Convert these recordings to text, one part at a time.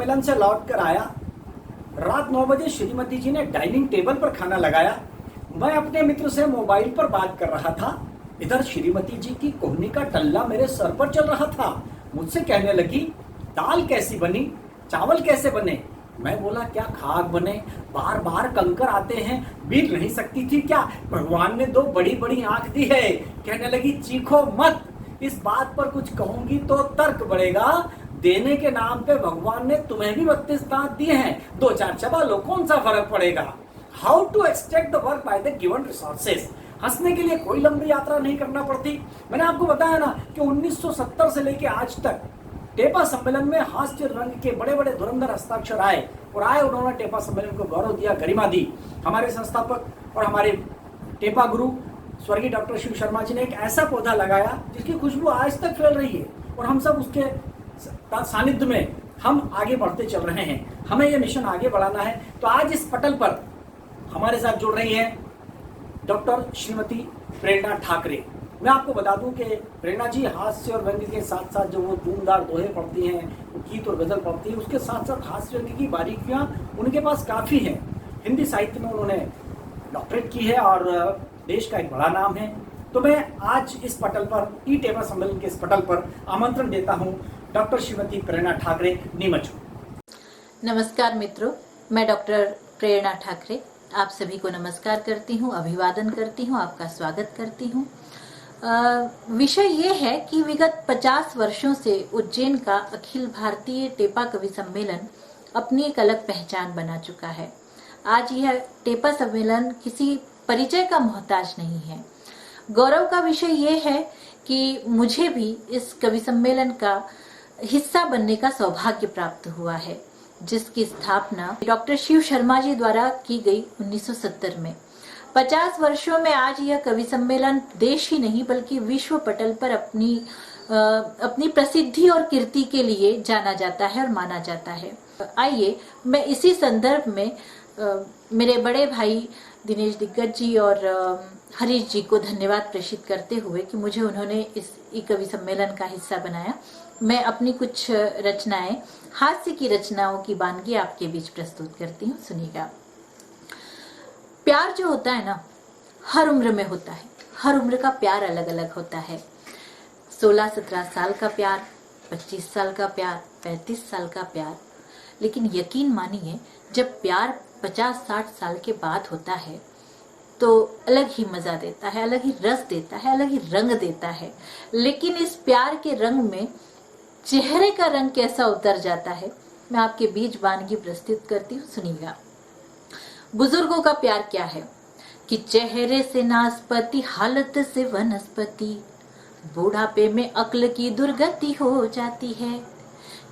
सम्मेलन से लौट कर आया। रात 9 बजे श्रीमती जी ने डाइनिंग टेबल पर खाना लगाया। मैं अपने मित्र से मोबाइल पर बात कर रहा था। इधर श्रीमती जी की कोहनी का टल्ला मेरे सर पर चल रहा था। मुझसे कहने लगी, दाल कैसी बनी, चावल कैसे बने। मैं बोला, क्या खाक बने, बार बार कंकर आते हैं, बीत नहीं सकती थी क्या, भगवान ने 2 बड़ी बड़ी आंख दी है। कहने लगी, चीखो मत, इस बात पर कुछ कहूंगी तो तर्क बढ़ेगा। देने के नाम पे भगवान ने तुम्हें भी 32 दांत दिए हैं, 2-4 चबा लो, कौन सा फर्क पड़ेगा। How to extract the work by the given resources. हंसने के लिए कोई लंबी यात्रा नहीं करना पड़ती। मैंने आपको बताया ना कि 1970 से लेके आज तक टेपा सम्मेलन में हास्य रंग के बड़े बड़े धुरंधर हस्ताक्षर आए और उन्होंने टेपा सम्मेलन को गौरव दिया, गरिमा दी। हमारे संस्थापक और हमारे टेपा गुरु स्वर्गीय डॉक्टर शिव शर्मा जी ने एक ऐसा पौधा लगाया जिसकी खुशबू आज तक फैल रही है और हम सब उसके सानिध्य में हम आगे बढ़ते चल रहे हैं। हमें यह मिशन आगे बढ़ाना है। तो आज इस पटल पर हमारे साथ जुड़ रही हैं डॉक्टर श्रीमती प्रेरणा ठाकरे। मैं आपको बता दूं कि प्रेरणा जी हास्य और व्यंग्य के साथ साथ जो वो धूमदार दोहे पढ़ती हैं, गीत और गजल पढ़ती हैं, उसके साथ साथ हास्य व्यंग्य की बारीकियां उनके पास काफ़ी हैं। हिंदी साहित्य में उन्होंने डॉक्टरेट की है और देश का एक बड़ा नाम है। तो मैं आज इस पटल पर, ई टेपा सम्मेलन के इस पटल पर आमंत्रण देता हूँ डॉक्टर श्रीमती प्रेरणा ठाकरे, नीमच। नमस्कार मित्रों, मैं डॉक्टर प्रेरणा ठाकरे आप सभी को नमस्कार करती हूँ, अभिवादन करती हूँ, आपका स्वागत करती हूँ। विषय ये है कि विगत 50 वर्षों से उज्जैन का अखिल भारतीय टेपा कवि सम्मेलन अपनी एक अलग पहचान बना चुका है। आज यह टेपा सम्मेलन किसी परिचय का मोहताज नहीं है। गौरव का विषय ये है कि मुझे भी इस कवि सम्मेलन का हिस्सा बनने का सौभाग्य प्राप्त हुआ है, जिसकी स्थापना डॉक्टर शिव शर्मा जी द्वारा की गई 1970 में। 50 वर्षों में आज यह कवि सम्मेलन देश ही नहीं बल्कि विश्व पटल पर अपनी प्रसिद्धि और कीर्ति के लिए जाना जाता है और माना जाता है। आइए मैं इसी संदर्भ में मेरे बड़े भाई दिनेश दिग्गज जी और हरीश जी को धन्यवाद प्रेषित करते हुए कि मुझे उन्होंने इस कवि सम्मेलन का हिस्सा बनाया। मैं अपनी कुछ रचनाएं, हास्य की रचनाओं की वानगी आपके बीच प्रस्तुत करती हूँ, सुनिएगा। प्यार जो होता है ना, हर उम्र में होता है। हर उम्र का प्यार अलग अलग होता है। 16-17 साल का प्यार, 25 साल का प्यार, 35 साल का प्यार। लेकिन यकीन मानिए, जब प्यार 50-60 साल के बाद होता है तो अलग ही मजा देता है, अलग ही रस देता है, अलग ही रंग देता है। लेकिन इस प्यार के रंग में चेहरे का रंग कैसा उतर जाता है, मैं आपके बीच वानगी प्रस्तुत करती हूँ, सुनिएगा। बुजुर्गों का प्यार क्या है कि चेहरे से नाशपति, हालत से वनस्पति, बूढ़ापे में अक्ल की दुर्गति हो जाती है।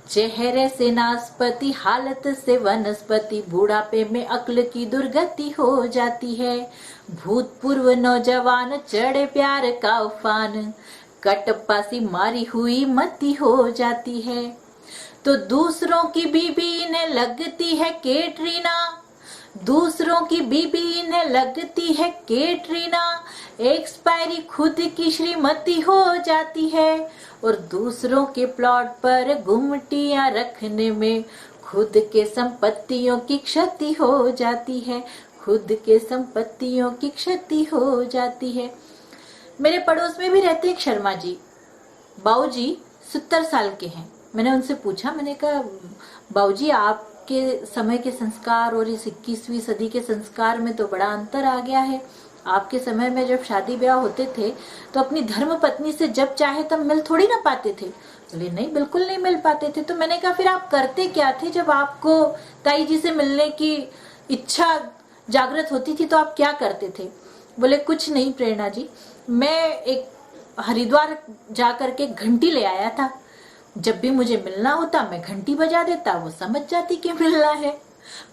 चेहरे से नाशपति, हालत से वनस्पति, बूढ़ापे में अक्ल की दुर्गति हो जाती है। भूतपूर्व नौजवान चढ़े प्यार का उफान, कटप्पासी मारी हुई मती हो जाती है। तो दूसरों की बीबी इन्हें लगती है कैटरीना, दूसरों की बीबी इन्हें लगती है कैटरीना, एक्सपायरी खुद की श्रीमती हो जाती है। और दूसरों के प्लॉट पर गुमटियां रखने में खुद के संपत्तियों की क्षति हो जाती है, खुद के संपत्तियों की क्षति हो जाती है। मेरे पड़ोस में भी रहते एक शर्मा जी, बाऊजी 70 साल के हैं। मैंने उनसे पूछा, मैंने कहा बाऊजी आपके समय के संस्कार और इस 21वीं सदी के संस्कार में तो बड़ा अंतर आ गया है। आपके समय में जब शादी ब्याह होते थे तो अपनी धर्म पत्नी से जब चाहे तब मिल थोड़ी ना पाते थे। बोले नहीं, बिल्कुल नहीं मिल पाते थे। तो मैंने कहा फिर आप करते क्या थे जब आपको ताई जी से मिलने की इच्छा जागृत होती थी, तो आप क्या करते थे? बोले कुछ नहीं प्रेरणा जी, मैं एक हरिद्वार जा करके घंटी ले आया था। जब भी मुझे मिलना होता मैं घंटी बजा देता, वो समझ जाती कि मिलना है।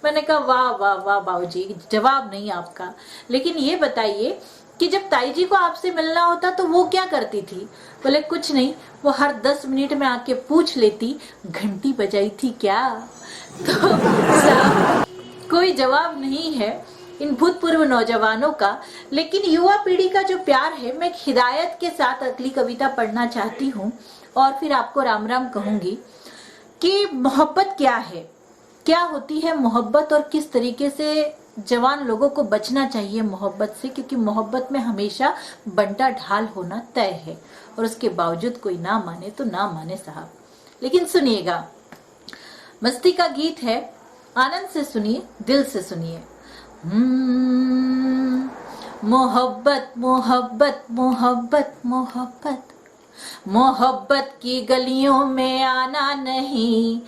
मैंने कहा वाह वाह वाह बाबूजी, जवाब नहीं आपका। लेकिन ये बताइए कि जब ताई जी को आपसे मिलना होता तो वो क्या करती थी? बोले कुछ नहीं, वो हर 10 मिनट में आके पूछ लेती घंटी बजाई थी क्या। तो कोई जवाब नहीं है इन भूतपूर्व नौजवानों का। लेकिन युवा पीढ़ी का जो प्यार है, मैं हिदायत के साथ अगली कविता पढ़ना चाहती हूँ और फिर आपको राम राम कहूंगी कि मोहब्बत क्या है। क्या होती है मोहब्बत और किस तरीके से जवान लोगों को बचना चाहिए मोहब्बत से, क्योंकि मोहब्बत में हमेशा बंटा ढाल होना तय है और उसके बावजूद कोई ना माने तो ना माने साहब। लेकिन सुनिएगा, मस्ती का गीत है, आनंद से सुनिए, दिल से सुनिए। मोहब्बत मोहब्बत मोहब्बत मोहब्बत, मोहब्बत की गलियों में आना नहीं,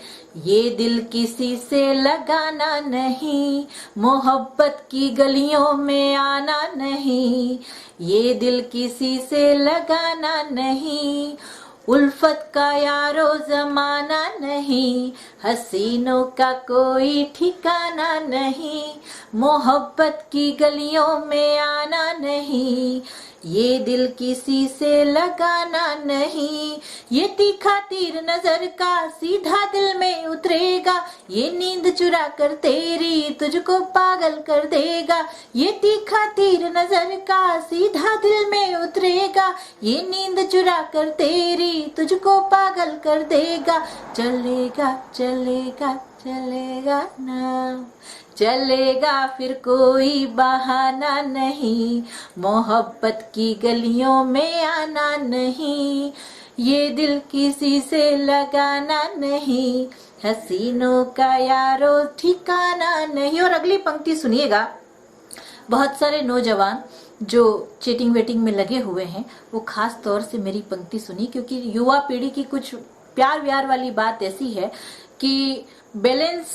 ये दिल किसी से लगाना नहीं। मोहब्बत की गलियों में आना नहीं, ये दिल किसी से लगाना नहीं। उल्फत का यारो जमाना नहीं, हसीनों का कोई ठिकाना नहीं। मोहब्बत की गलियों में आना नहीं, ये दिल किसी से लगाना नहीं। ये तीखा तीर नजर का सीधा दिल में उतरेगा, ये नींद चुरा कर तेरी तुझको पागल कर देगा। ये तीखा तीर नजर का सीधा दिल में उतरेगा, ये नींद चुरा कर तेरी तुझको पागल कर देगा। चलेगा चलेगा चलेगा ना, चलेगा फिर कोई बहाना नहीं। मोहब्बत की गलियों में आना नहीं, ये दिल किसी से लगाना नहीं। हसीनों का यारो ठिकाना नहीं। और अगली पंक्ति सुनिएगा, बहुत सारे नौजवान जो चीटिंग वेटिंग में लगे हुए हैं वो खास तौर से मेरी पंक्ति सुनी, क्योंकि युवा पीढ़ी की कुछ प्यार व्यार वाली बात ऐसी है कि बैलेंस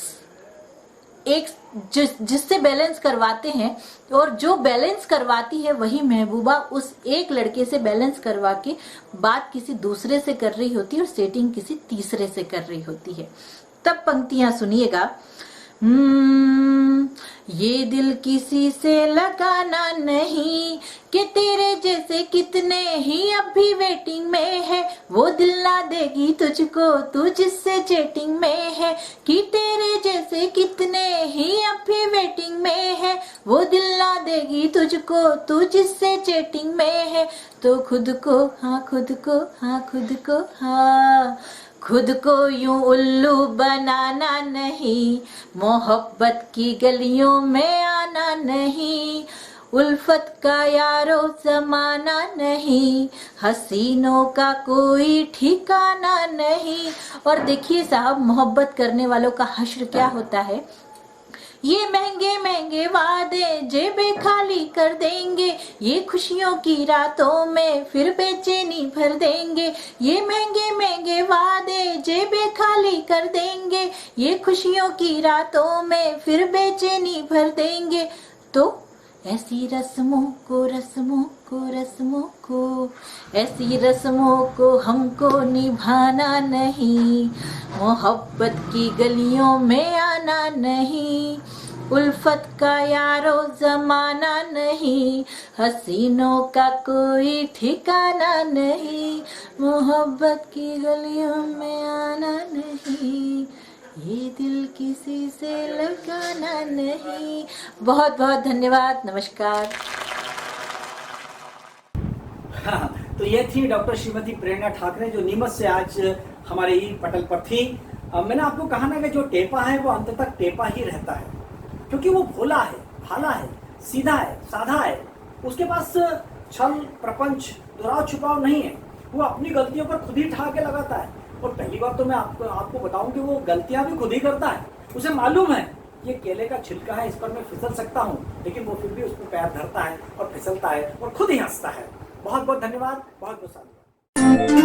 एक जिससे बैलेंस करवाते हैं, और जो बैलेंस करवाती है वही महबूबा उस एक लड़के से बैलेंस करवा के बात किसी दूसरे से कर रही होती है और सेटिंग किसी तीसरे से कर रही होती है। तब पंक्तियां सुनिएगा। ये दिल किसी से लगाना नहीं, कि तेरे जैसे कितने ही अब भी वेटिंग में है। वो दिल ना देगी तुझको तू जिससे चैटिंग में है, कि तेरे जैसे कितने ही अब भी वेटिंग में है। वो दिल ना देगी तुझको तू जिससे चैटिंग में है। तो खुद को हाँ खुद को हाँ खुद को हाँ, खुद को यूं उल्लू बनाना नहीं। मोहब्बत की गलियों में आना नहीं, उल्फत का यारो जमाना नहीं। हसीनों का कोई ठिकाना नहीं। और देखिए साहब, मोहब्बत करने वालों का हश्र क्या होता है। ये महंगे महंगे वादे जेबें खाली कर देंगे, ये खुशियों की रातों में फिर बेचैनी भर देंगे। ये महंगे महंगे वादे जेबें खाली कर देंगे, ये खुशियों की रातों में फिर बेचैनी भर देंगे। तो ऐसी रस्मों को ऐसी रस्मों को हमको निभाना नहीं। मोहब्बत की गलियों में आना नहीं, उल्फत का यारो जमाना नहीं। हसीनों का कोई ठिकाना नहीं, मोहब्बत की गलियों में आना नहीं, ये दिल किसी से लगाना नहीं। बहुत बहुत धन्यवाद, नमस्कार। हाँ, तो ये थी डॉक्टर श्रीमती प्रेरणा ठाकरे जो नीमच से आज हमारे ही पटल पर थी। मैंने आपको कहा ना कि जो टेपा है वो अंत तक टेपा ही रहता है, क्योंकि वो भोला है, भाला है, सीधा है, साधा है। उसके पास छल प्रपंच दुराव छुपाव नहीं है। वो अपनी गलतियों पर खुद ही ठहाके लगाता है। और पहली बात तो मैं आपको बताऊं कि वो गलतियां भी खुद ही करता है। उसे मालूम है ये केले का छिलका है, इस पर मैं फिसल सकता हूँ, लेकिन वो फिर भी उस पर पैर धरता है और फिसलता है और खुद ही हंसता है। बहुत बहुत धन्यवाद, बहुत बहुत साधुवाद।